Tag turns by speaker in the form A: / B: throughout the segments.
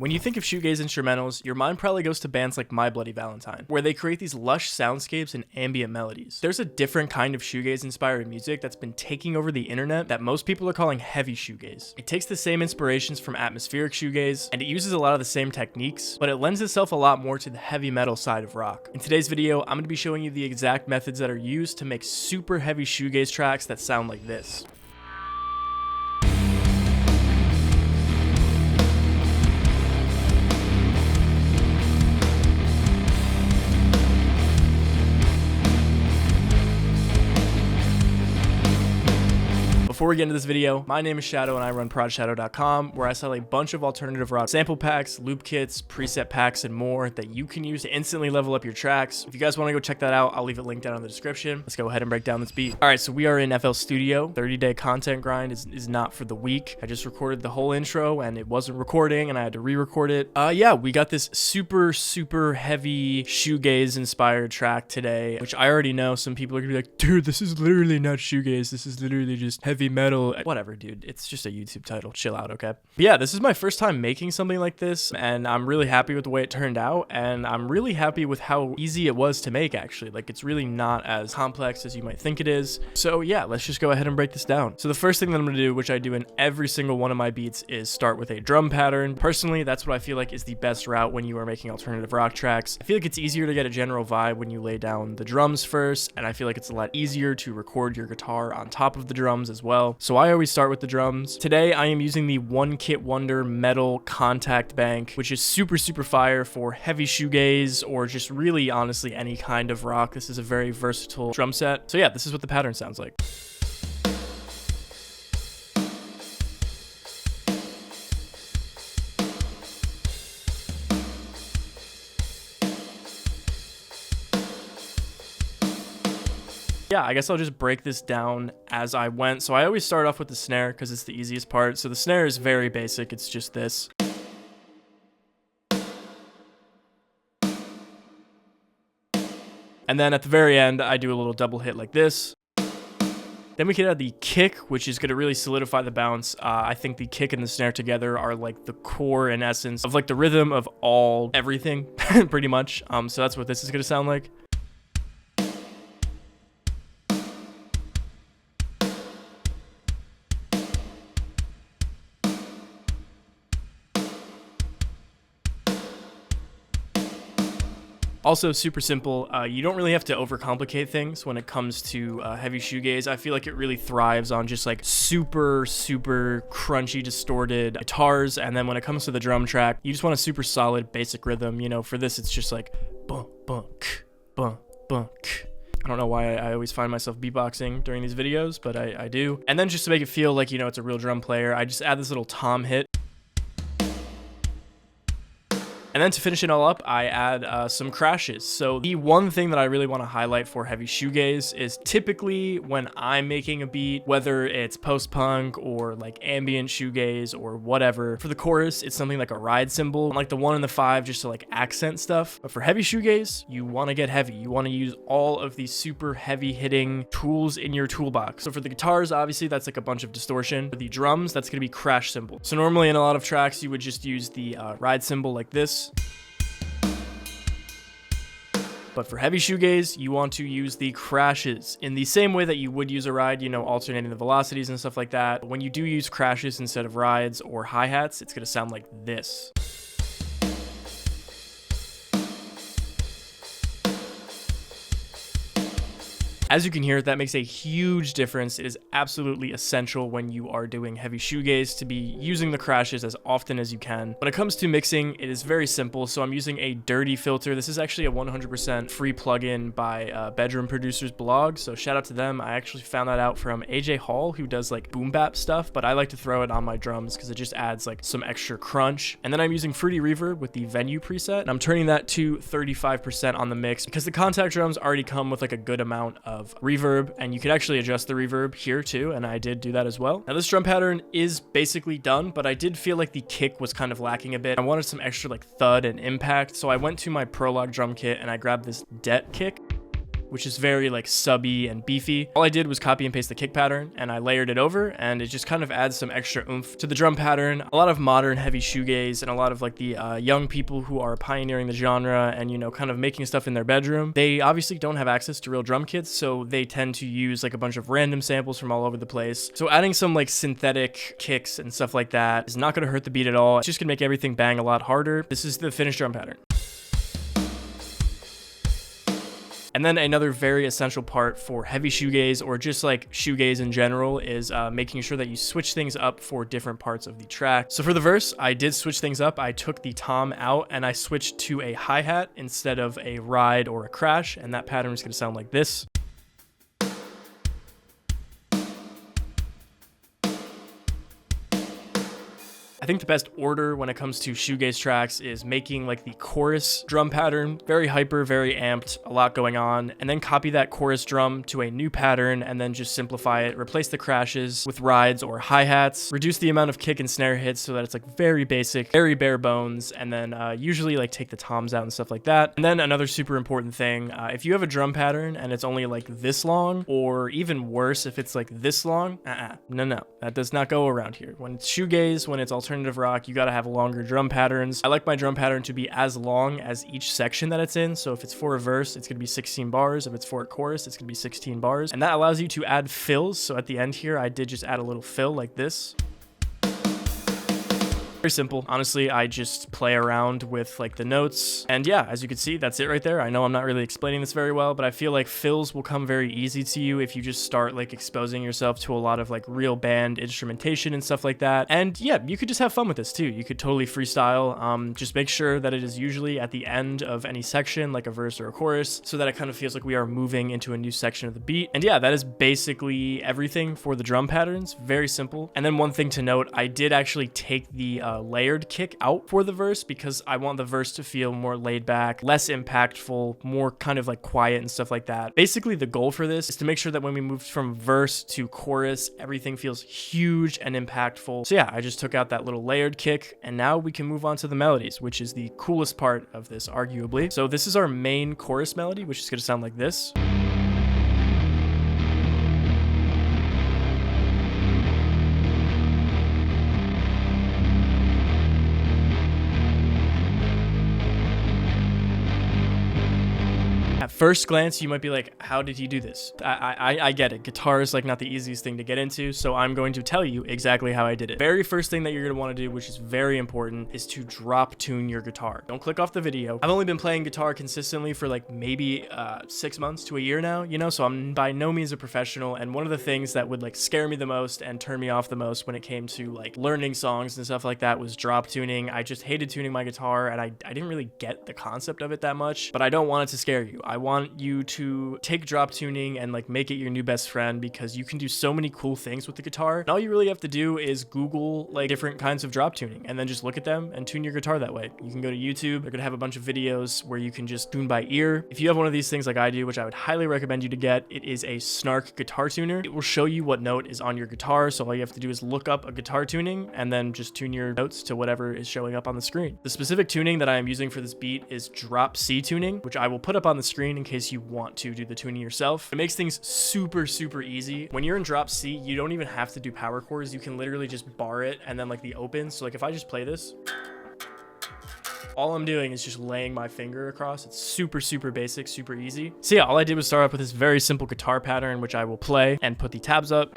A: When you think of shoegaze instrumentals, your mind probably goes to bands like My Bloody Valentine, where they create these lush soundscapes and ambient melodies. There's a different kind of shoegaze-inspired music that's been taking over the internet that most people are calling heavy shoegaze. It takes the same inspirations from atmospheric shoegaze, and it uses a lot of the same techniques, but it lends itself a lot more to the heavy metal side of rock. In today's video, I'm going to be showing you the exact methods that are used to make super heavy shoegaze tracks that sound like this. Before we get into this video, my name is Shadow and I run prod.shadow.com, where I sell a bunch of alternative rock sample packs, loop kits, preset packs, and more that you can use to instantly level up your tracks. If you guys want to go check that out, I'll leave it linked down in the description. Let's go ahead and break down this beat. All right, so we are in FL Studio. 30-day content grind is not for the weak. I just recorded the whole intro and it wasn't recording and I had to re-record it. Yeah, we got this super heavy shoegaze inspired track today, which I already know some people are gonna be like, dude, this is literally not shoegaze. This is literally just heavy metal. Whatever, dude, it's just a YouTube title. Chill out, okay? But yeah, this is my first time making something like this and I'm really happy with the way it turned out, and I'm really happy with how easy it was to make, actually. Like, it's really not as complex as you might think it is. So yeah, let's just go ahead and break this down. So the first thing that I'm gonna do, which I do in every single one of my beats, is start with a drum pattern. Personally, that's what I feel like is the best route when you are making alternative rock tracks. I feel like it's easier to get a general vibe when you lay down the drums first, and I feel like it's a lot easier to record your guitar on top of the drums as well. So I always start with the drums. Today, I am using the One Kit Wonder metal contact bank, which is super fire for heavy shoegaze or just really, honestly, any kind of rock. This is a very versatile drum set. So yeah, this is what the pattern sounds like. Yeah, I guess I'll just break this down as I went. So I always start off with the snare because it's the easiest part. So the snare is very basic. It's just this. And then at the very end, I do a little double hit like this. Then we can add the kick, which is going to really solidify the bounce. I think the kick and the snare together are like the core and essence of like the rhythm of everything, pretty much. So that's what this is going to sound like. Also super simple. You don't really have to overcomplicate things when it comes to heavy shoegaze. I feel like it really thrives on just like super crunchy, distorted guitars. And then when it comes to the drum track, you just want a super solid basic rhythm. You know, for this, it's just like bunk, bunk, bunk, bunk. I don't know why I always find myself beatboxing during these videos, but I do. And then just to make it feel like, you know, it's a real drum player, I just add this little tom hit. And then to finish it all up, I add some crashes. So the one thing that I really want to highlight for heavy shoegaze is typically when I'm making a beat, whether it's post-punk or like ambient shoegaze or whatever, for the chorus, it's something like a ride cymbal, like the 1 and the 5, just to like accent stuff. But for heavy shoegaze, you want to get heavy. You want to use all of these super heavy hitting tools in your toolbox. So for the guitars, obviously, that's like a bunch of distortion. For the drums, that's going to be crash cymbal. So normally in a lot of tracks, you would just use the ride cymbal like this. But for heavy shoegaze, you want to use the crashes in the same way that you would use a ride, you know, alternating the velocities and stuff like that. When you do use crashes instead of rides or hi-hats, it's going to sound like this. As you can hear, that makes a huge difference. It is absolutely essential when you are doing heavy shoegaze to be using the crashes as often as you can. When it comes to mixing, it is very simple. So I'm using a dirty filter. This is actually a 100% free plugin by Bedroom Producers blog. So shout out to them. I actually found that out from AJ Hall, who does like boom bap stuff, but I like to throw it on my drums because it just adds like some extra crunch. And then I'm using Fruity Reverb with the Venue preset, and I'm turning that to 35% on the mix because the contact drums already come with like a good amount of reverb, and you could actually adjust the reverb here too, and I did do that as well. Now this drum pattern is basically done, but I did feel like the kick was kind of lacking a bit. I wanted some extra like thud and impact, so I went to my Prologue drum kit and I grabbed this det kick. which is very like subby and beefy. All I did was copy and paste the kick pattern and I layered it over, and it just kind of adds some extra oomph to the drum pattern. A lot of modern heavy shoegaze and a lot of like the young people who are pioneering the genre and, you know, kind of making stuff in their bedroom, they obviously don't have access to real drum kits, so they tend to use like a bunch of random samples from all over the place. So adding some like synthetic kicks and stuff like that is not going to hurt the beat at all. It's just going to make everything bang a lot harder. This is the finished drum pattern. And then another very essential part for heavy shoegaze, or just like shoegaze in general, is making sure that you switch things up for different parts of the track. So for the verse, I did switch things up. I took the tom out and I switched to a hi-hat instead of a ride or a crash, and that pattern is going to sound like this. I think the best order when it comes to shoegaze tracks is making like the chorus drum pattern very hyper, very amped, a lot going on, and then copy that chorus drum to a new pattern and then just simplify it, replace the crashes with rides or hi-hats, reduce the amount of kick and snare hits so that it's like very basic, very bare bones, and then usually like take the toms out and stuff like that. And then another super important thing, if you have a drum pattern and it's only like this long, or even worse if it's like this long, no, that does not go around here. When it's shoegaze, when it's alternative rock, you gotta have longer drum patterns. I like my drum pattern to be as long as each section that it's in. So if it's for a verse, it's gonna be 16 bars. If it's for a chorus, it's gonna be 16 bars. And that allows you to add fills. So at the end here, I did just add a little fill like this. Very simple. Honestly, I just play around with like the notes. And yeah, as you can see, that's it right there. I know I'm not really explaining this very well, but I feel like fills will come very easy to you if you just start like exposing yourself to a lot of like real band instrumentation and stuff like that. And yeah, you could just have fun with this too. You could totally freestyle. Just make sure that it is usually at the end of any section, like a verse or a chorus, so that it kind of feels like we are moving into a new section of the beat. And yeah, that is basically everything for the drum patterns. Very simple. And then one thing to note, I did actually take the layered kick out for the verse because I want the verse to feel more laid back, less impactful, more kind of like quiet and stuff like that. Basically, the goal for this is to make sure that when we move from verse to chorus, everything feels huge and impactful. So yeah, I just took out that little layered kick, and now we can move on to the melodies, which is the coolest part of this, arguably. So this is our main chorus melody, which is going to sound like this. At first glance, you might be like, how did he do this? I get it. Guitar is like not the easiest thing to get into, so I'm going to tell you exactly how I did it. Very first thing that you're going to want to do, which is very important, is to drop tune your guitar. Don't click off the video. I've only been playing guitar consistently for like maybe 6 months to a year now, you know, so I'm by no means a professional. And one of the things that would like scare me the most and turn me off the most when it came to like learning songs and stuff like that was drop tuning. I just hated tuning my guitar, and I didn't really get the concept of it that much, but I don't want it to scare you. I want you to take drop tuning and like make it your new best friend, because you can do so many cool things with the guitar. And all you really have to do is Google like different kinds of drop tuning and then just look at them and tune your guitar that way. You can go to YouTube. They're gonna have a bunch of videos where you can just tune by ear. If you have one of these things like I do, which I would highly recommend you to get, it is a Snark guitar tuner. It will show you what note is on your guitar, so all you have to do is look up a guitar tuning and then just tune your notes to whatever is showing up on the screen. The specific tuning that I am using for this beat is drop C tuning, which I will put up on the screen in case you want to do the tuning yourself. It makes things super easy. When you're in drop C, you don't even have to do power chords. You can literally just bar it and then like the open. So like if I just play this, all I'm doing is just laying my finger across. It's super basic, super easy. So yeah, all I did was start off with this very simple guitar pattern, which I will play and put the tabs up.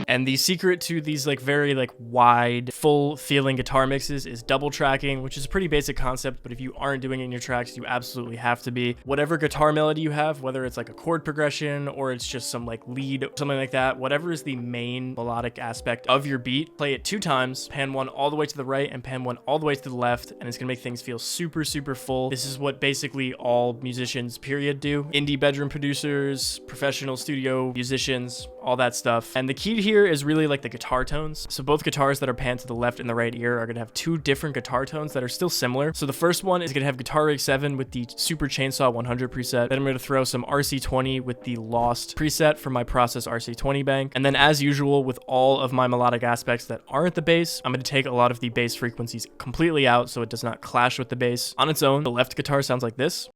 A: And the secret to these like very like wide, full feeling guitar mixes is double tracking, which is a pretty basic concept, but if you aren't doing it in your tracks, you absolutely have to be. Whatever guitar melody you have, whether it's like a chord progression or it's just some like lead, something like that, whatever is the main melodic aspect of your beat, play it 2 times, pan one all the way to the right and pan one all the way to the left, and it's gonna make things feel super full. This is what basically all musicians period do. Indie bedroom producers, professional studio musicians, all that stuff. And the key here is really like the guitar tones. So both guitars that are panned to the left and the right ear are gonna have two different guitar tones that are still similar. So the first one is gonna have Guitar Rig 7 with the Super Chainsaw 100 preset. Then I'm gonna throw some RC20 with the Lost preset from my Process RC20 bank. And then as usual with all of my melodic aspects that aren't the bass, I'm gonna take a lot of the bass frequencies completely out so it does not clash with the bass. On its own, the left guitar sounds like this.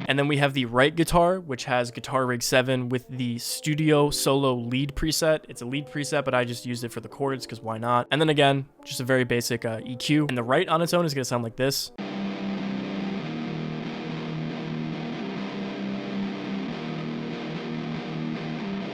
A: And then we have the right guitar, which has Guitar Rig 7 with the Studio Solo lead preset. It's a lead preset, but I just used it for the chords because why not? And then again, just a very basic EQ. And the right on its own is gonna sound like this.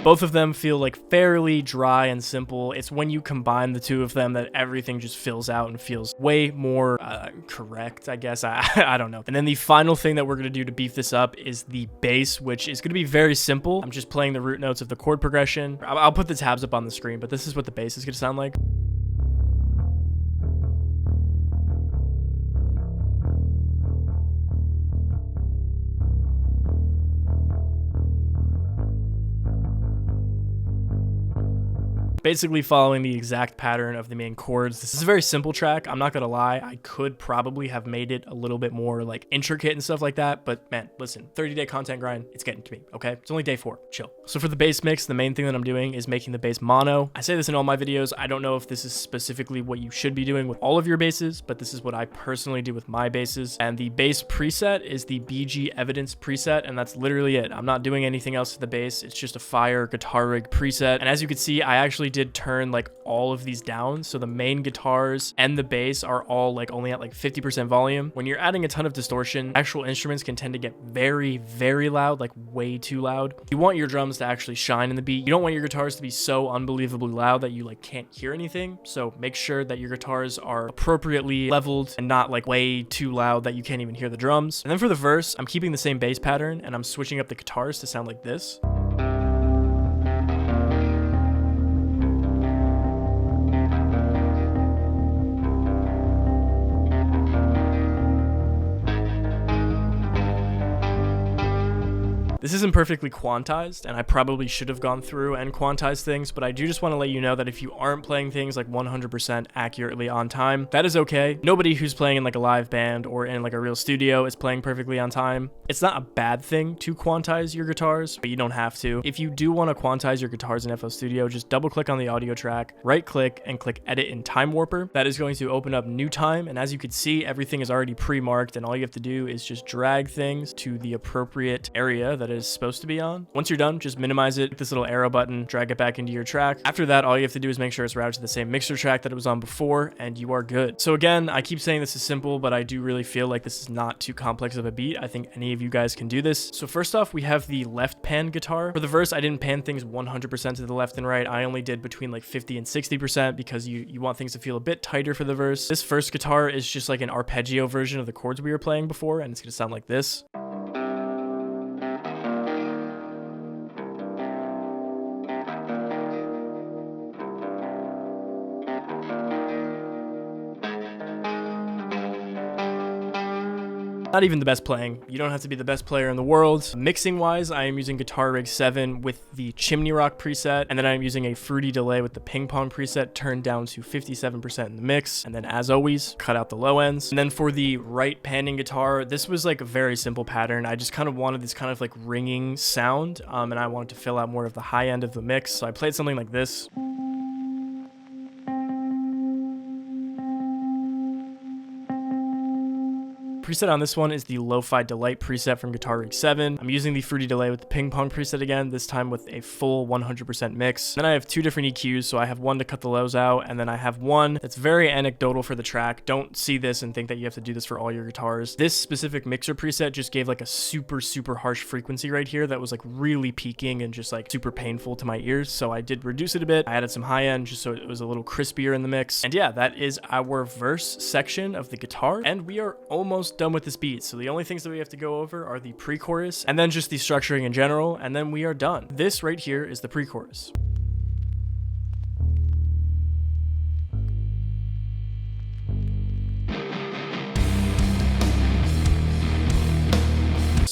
A: Both of them feel like fairly dry and simple. It's when you combine the two of them that everything just fills out and feels way more correct, I guess. I don't know. And then the final thing that we're gonna do to beef this up is the bass, which is gonna be very simple. I'm just playing the root notes of the chord progression. I'll put the tabs up on the screen, but this is what the bass is gonna sound like. Basically following the exact pattern of the main chords. This is a very simple track. I'm not gonna lie, I could probably have made it a little bit more like intricate and stuff like that, but man, listen, 30-day content grind, it's getting to me, okay? It's only day 4, chill. So for the bass mix, the main thing that I'm doing is making the bass mono. I say this in all my videos. I don't know if this is specifically what you should be doing with all of your basses, but this is what I personally do with my basses. And the bass preset is the BG Evidence preset, and that's literally it. I'm not doing anything else to the bass. It's just a fire Guitar Rig preset. And as you can see, I actually did turn like all of these down, so the main guitars and the bass are all like only at like 50% volume. When you're adding a ton of distortion, actual instruments can tend to get very, very loud, like way too loud. You want your drums to actually shine in the beat. You don't want your guitars to be so unbelievably loud that you like can't hear anything. So make sure that your guitars are appropriately leveled and not like way too loud that you can't even hear the drums. And then for the verse, I'm keeping the same bass pattern and I'm switching up the guitars to sound like this. This isn't perfectly quantized, and I probably should have gone through and quantized things, but I do just want to let you know that if you aren't playing things like 100% accurately on time, that is okay. Nobody who's playing in like a live band or in like a real studio is playing perfectly on time. It's not a bad thing to quantize your guitars, but you don't have to. If you do want to quantize your guitars in FL Studio, just double click on the audio track, right click, and click Edit in Time Warper. That is going to open up new time, and as you can see, everything is already pre-marked, and all you have to do is just drag things to the appropriate area that is supposed to be on. Once you're done, just minimize it, hit this little arrow button, drag it back into your track. After that, all you have to do is make sure it's routed to the same mixer track that it was on before, and you are good. So again, I keep saying this is simple, but I do really feel like this is not too complex of a beat. I think any of you guys can do this. So first off, we have the left pan guitar. For the verse, I didn't pan things 100% to the left and right. I only did between like 50 and 60% because you want things to feel a bit tighter for the verse. This first guitar is just like an arpeggio version of the chords we were playing before, and it's gonna sound like this. Not even the best playing. You don't have to be the best player in the world. Mixing wise, I am using Guitar Rig 7 with the Chimney Rock preset, and then I'm using a fruity delay with the ping pong preset turned down to 57% in the mix. And then as always, cut out the low ends. And then for the right panning guitar, this was like a very simple pattern. I just kind of wanted this kind of like ringing sound, and I wanted to fill out more of the high end of the mix. So I played something like this. Preset on this one is the Lo-Fi Delight preset from Guitar Rig 7. I'm using the Fruity Delay with the Ping Pong preset again, this time with a full 100% mix. Then I have two different EQs, so I have one to cut the lows out, and then I have one that's very anecdotal for the track. Don't see this and think that you have to do this for all your guitars. This specific mixer preset just gave like a super harsh frequency right here that was like really peaking and just like super painful to my ears, so I did reduce it a bit. I added some high end just so it was a little crispier in the mix. And yeah, that is our verse section of the guitar, and we are almost done with this beat. So the only things that we have to go over are the pre-chorus and then just the structuring in general, and then we are done. This right here is the pre-chorus.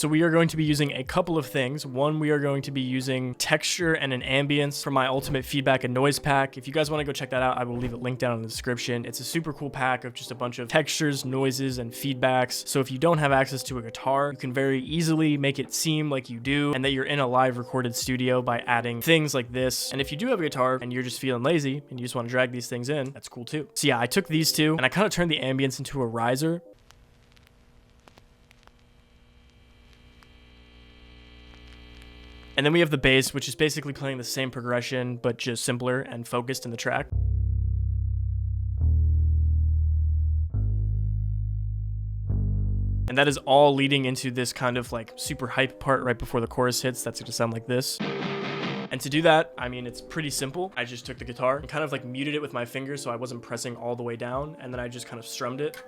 A: So we are going to be using a couple of things. One, we are going to be using texture and an ambience from my ultimate feedback and noise pack. If you guys want to go check that out, I will leave it linked down in the description. It's a super cool pack of just a bunch of textures, noises, and feedbacks. So if you don't have access to a guitar, you can very easily make it seem like you do and that you're in a live recorded studio by adding things like this. And if you do have a guitar and you're just feeling lazy and you just want to drag these things in, that's cool too. So yeah, I took these two and I kind of turned the ambience into a riser. And then we have the bass, which is basically playing the same progression, but just simpler and focused in the track. And that is all leading into this kind of like super hype part right before the chorus hits. That's gonna sound like this. And to do that, I mean, it's pretty simple. I just took the guitar and kind of like muted it with my fingers so I wasn't pressing all the way down, and then I just kind of strummed it.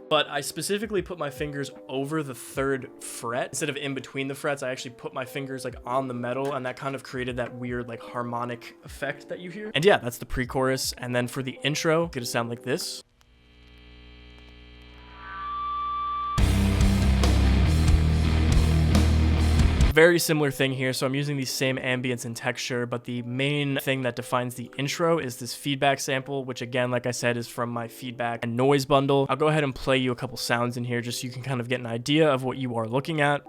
A: But I specifically put my fingers over the 3rd fret. Instead of in between the frets, I actually put my fingers like on the metal, and that kind of created that weird like harmonic effect that you hear. And yeah, that's the pre-chorus. And then for the intro, it's gonna sound like this. Very similar thing here, so I'm using the same ambience and texture, but the main thing that defines the intro is this feedback sample, which again, like I said, is from my feedback and noise bundle. I'll go ahead and play you a couple sounds in here just so you can kind of get an idea of what you are looking at.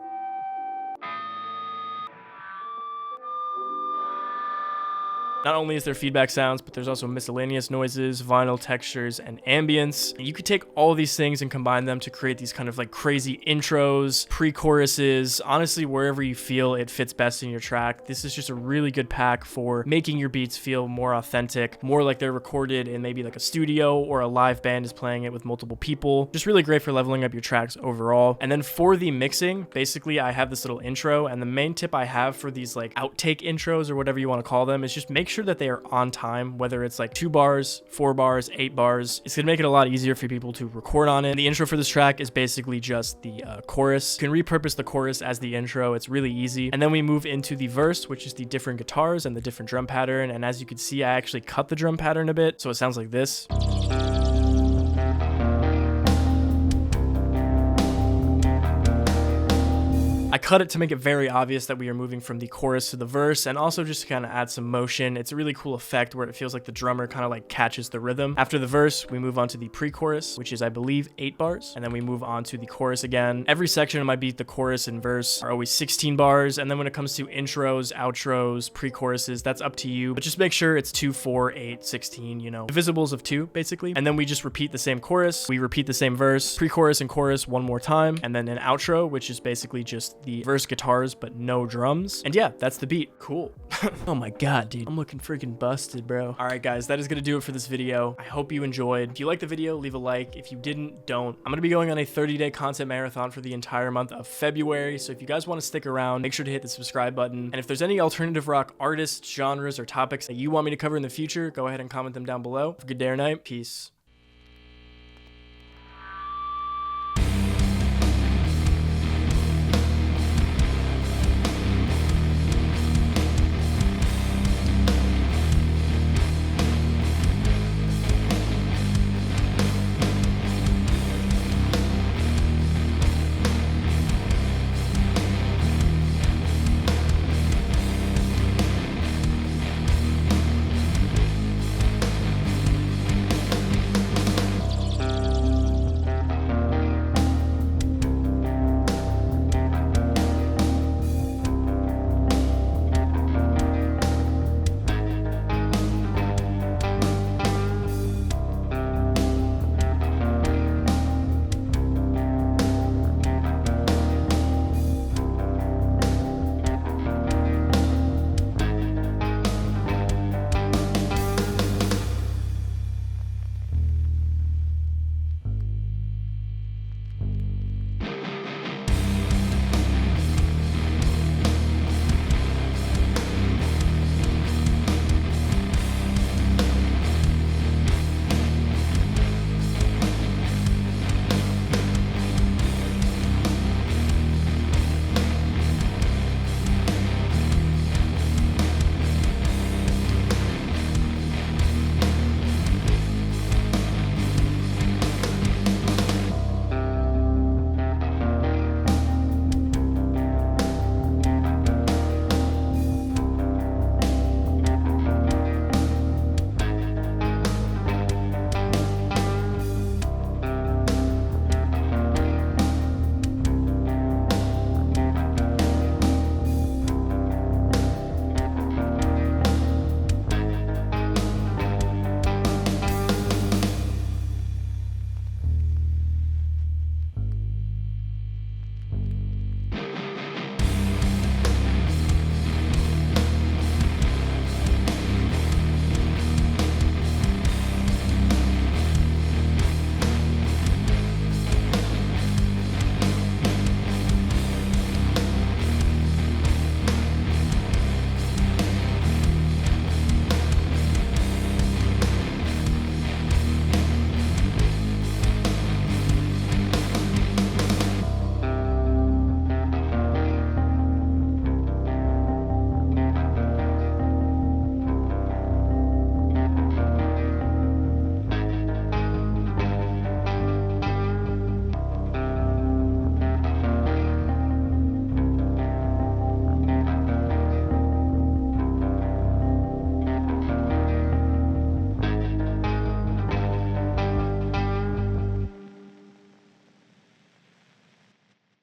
A: Not only is there feedback sounds, but there's also miscellaneous noises, vinyl textures, and ambience. And you could take all these things and combine them to create these kind of like crazy intros, pre-choruses, honestly, wherever you feel it fits best in your track. This is just a really good pack for making your beats feel more authentic, more like they're recorded in maybe like a studio or a live band is playing it with multiple people. Just really great for leveling up your tracks overall. And then for the mixing, basically I have this little intro, and the main tip I have for these like outtake intros or whatever you want to call them is just make sure that they are on time, whether it's like 2 bars, 4 bars, 8 bars. It's gonna make it a lot easier for people to record on it. The intro for this track is basically just the chorus. You can repurpose the chorus as the intro. It's really easy. And then we move into the verse, which is the different guitars and the different drum pattern. And as you can see, I actually cut the drum pattern a bit, so it sounds like this. I cut it to make it very obvious that we are moving from the chorus to the verse, and also just to kind of add some motion. It's a really cool effect where it feels like the drummer kind of like catches the rhythm. After the verse, we move on to the pre-chorus, which is, I believe, 8 bars, and then we move on to the chorus again. Every section of my beat, the chorus and verse, are always 16 bars, and then when it comes to intros, outros, pre-choruses, that's up to you, but just make sure it's 2, 4, 8, 16, you know, divisibles of 2, basically. And then we just repeat the same chorus, we repeat the same verse, pre-chorus and chorus one more time, and then an outro, which is basically just the verse guitars but no drums. And yeah, that's the beat. Cool. Oh my god, dude, I'm looking freaking busted, bro. All right, guys, that is gonna do it for this video. I hope you enjoyed. If you liked the video, leave a like. If you didn't, don't. I'm gonna be going on a 30-day content marathon for the entire month of February, so if you guys want to stick around, make sure to hit the subscribe button. And if there's any alternative rock artists, genres, or topics that you want me to cover in the future, go ahead and comment them down below. Have a good day or night. Peace.